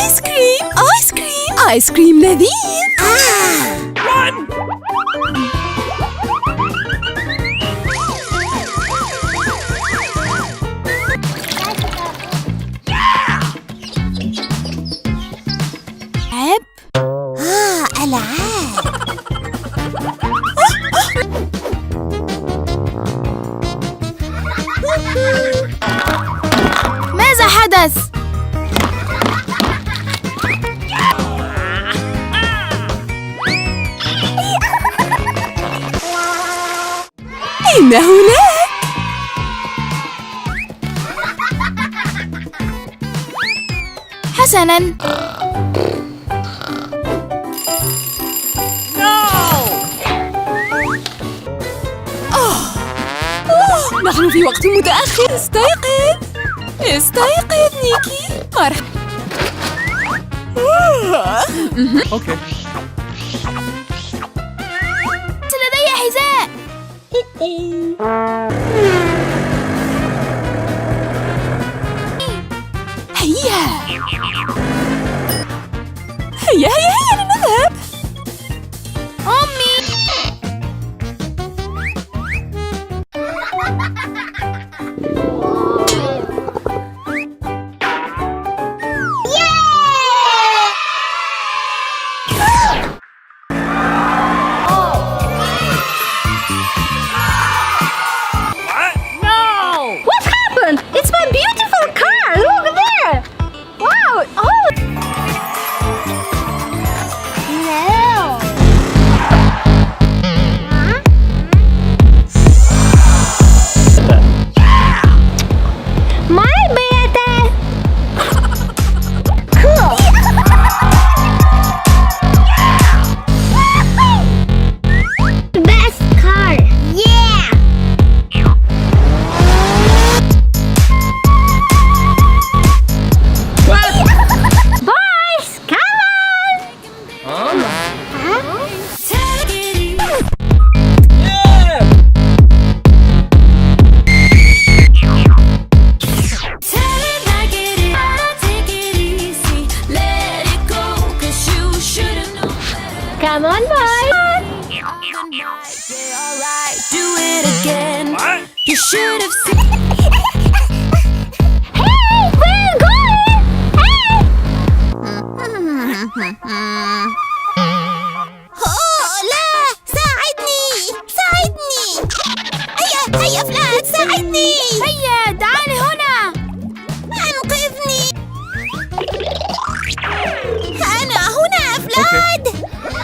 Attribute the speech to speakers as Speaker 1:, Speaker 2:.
Speaker 1: آيس كريم آيس كريم آيس كريم لذيذ.
Speaker 2: العاب.
Speaker 1: ماذا حدث؟ إنه لا. حسناً. نحن في وقت متأخر. استيقظ استيقظ نيكي. مرحبا.
Speaker 3: اوكي.
Speaker 1: لدي حذاء. هيا هيا هيا هيا لنذهب. أمي.
Speaker 2: It's my beautiful car! Look there! Wow! Oh! No! My beta! Cool! Best car! Yeah! Come on, boys!
Speaker 1: Do it again. You should have seen.
Speaker 2: Hey! Where are you going? Hey!
Speaker 1: لا ساعدني ساعدني. هيا هيا فلاد ساعدني. هيا تعالي هنا. أنقذني. أنا هنا فلاد.